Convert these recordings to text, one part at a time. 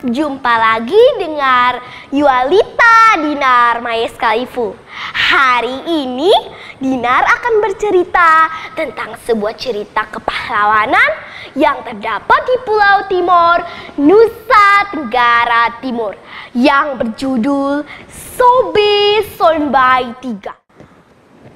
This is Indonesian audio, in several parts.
Jumpa lagi dengan Yualita Dinar Maeskalifu. Hari ini Dinar akan bercerita tentang sebuah cerita kepahlawanan yang terdapat di Pulau Timor, Nusa Tenggara Timur, yang berjudul Sobe Sonbai III.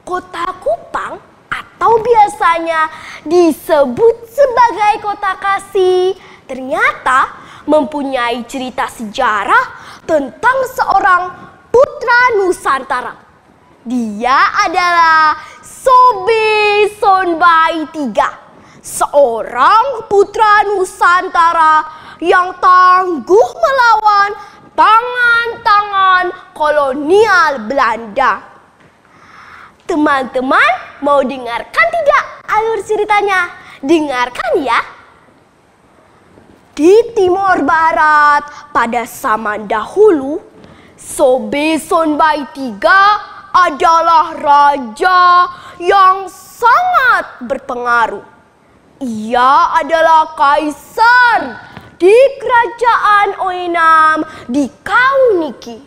Kota Kupang atau biasanya disebut sebagai Kota Kasih ternyata mempunyai cerita sejarah tentang seorang putra Nusantara. Dia adalah Sobe Sonbai III, seorang putra Nusantara yang tangguh melawan tangan-tangan kolonial Belanda. Teman-teman mau dengarkan tidak alur ceritanya? Dengarkan ya. Di Timor Barat pada zaman dahulu, Sobe Sonbai III adalah raja yang sangat berpengaruh. Ia adalah kaisar di kerajaan Oenam di Kauniki.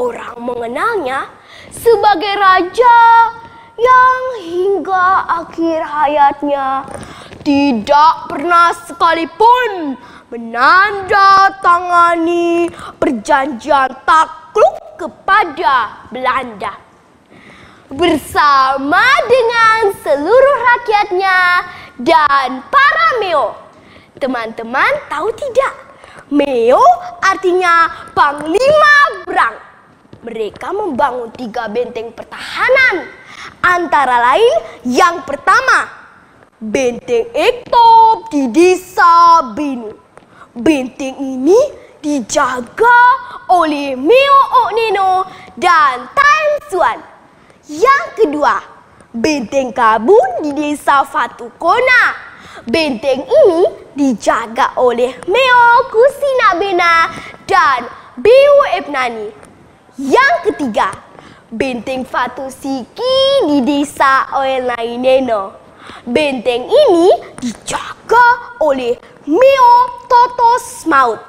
Orang mengenalnya sebagai raja yang hingga akhir hayatnya tidak pernah sekalipun menandatangani perjanjian takluk kepada Belanda. Bersama dengan seluruh rakyatnya dan para Meo. Teman-teman tahu tidak? Meo artinya Panglima Berang. Mereka membangun 3 benteng pertahanan. Antara lain yang pertama, Benteng Ektop di Desa Benu. Benteng ini dijaga oleh Meo Okneno dan Tan Suan. Yang kedua, Benteng Kabun di Desa Fatukona. Benteng ini dijaga oleh Meo Kusinabena dan Beo Epnani. Yang ketiga, Benteng Fatusiki di Desa Oelaineno. Benteng ini dijaga oleh Meo Totos Maut.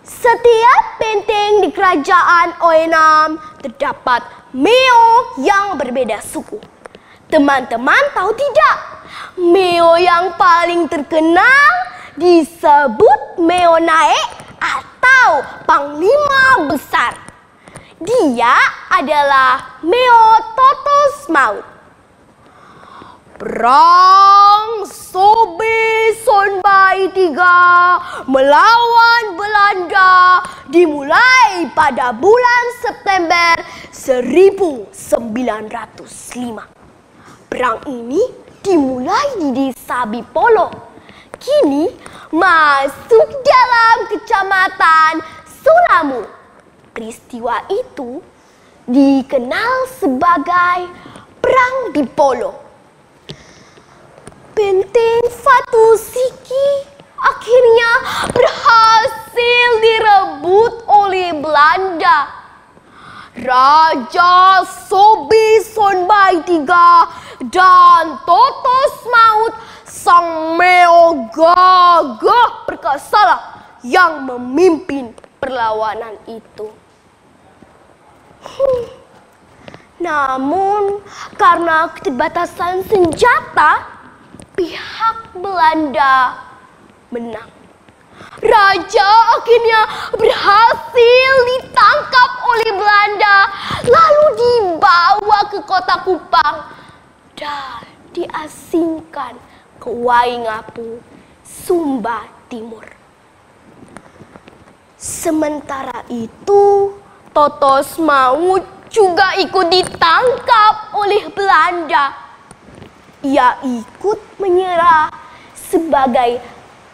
Setiap benteng di kerajaan Oenam terdapat Meo yang berbeda suku. Teman-teman tahu tidak? Meo yang paling terkenal disebut Meo Naik atau Panglima Besar. Dia adalah Meo Totos Maut. Perang Sobe Sonbai III melawan Belanda dimulai pada bulan September 1905. Perang ini dimulai di Desa Bipolo. Kini masuk dalam Kecamatan Sulamu. Peristiwa itu dikenal sebagai Perang Bipolo. Benteng Fatusiki akhirnya berhasil direbut oleh Belanda. Raja Sobe Sonbai III dan Totos Maut sang Meo gagah perkasa yang memimpin perlawanan itu. Namun karena keterbatasan senjata, pihak Belanda menang. Raja akhirnya berhasil ditangkap oleh Belanda, lalu dibawa ke kota Kupang dan diasingkan ke Waingapu, Sumba Timur. Sementara itu, Totos Maut juga ikut ditangkap oleh Belanda. Ia ikut menyerah sebagai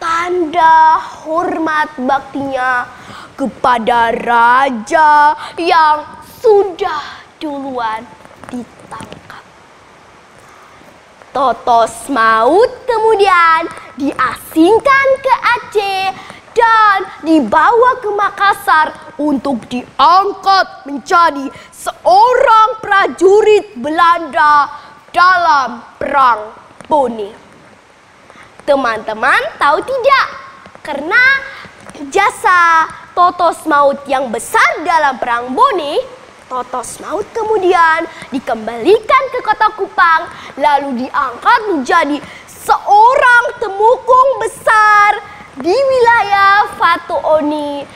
tanda hormat baktinya kepada raja yang sudah duluan ditangkap. Totos Maut kemudian diasingkan ke Aceh dan dibawa ke Makassar untuk diangkat menjadi seorang prajurit Belanda dalam Perang Bone. Teman-teman tahu tidak? Karena jasa Totos Maut yang besar dalam Perang Bone, Totos Maut kemudian dikembalikan ke kota Kupang, lalu diangkat menjadi seorang temukung besar di wilayah Fatu Oni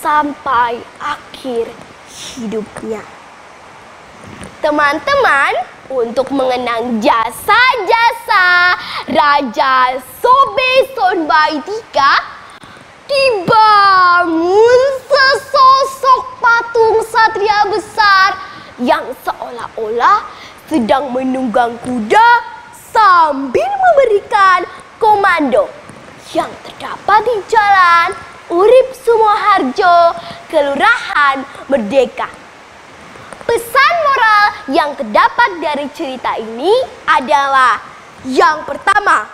sampai akhir hidupnya. Teman-teman, untuk mengenang jasa-jasa Raja Sobe Sonbai III, dibangun sesosok patung satria besar yang seolah-olah sedang menunggang kuda sambil memberikan komando yang terdapat di Jalan Urip Sumoharjo, Kelurahan Merdeka. Pesan moral yang terdapat dari cerita ini adalah yang pertama,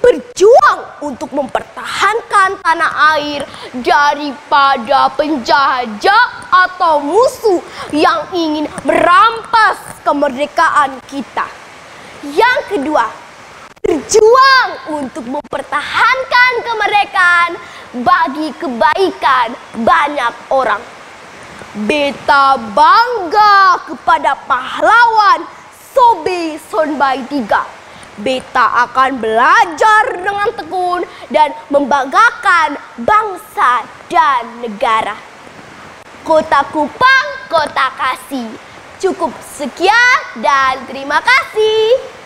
berjuang untuk mempertahankan tanah air daripada penjajah atau musuh yang ingin merampas kemerdekaan kita. Yang kedua, berjuang untuk mempertahankan kemerdekaan bagi kebaikan banyak orang. Beta bangga kepada pahlawan Sobe Sonbai III. Beta akan belajar dengan tekun dan membanggakan bangsa dan negara. Kota Kupang, kota kasih. Cukup sekian dan terima kasih.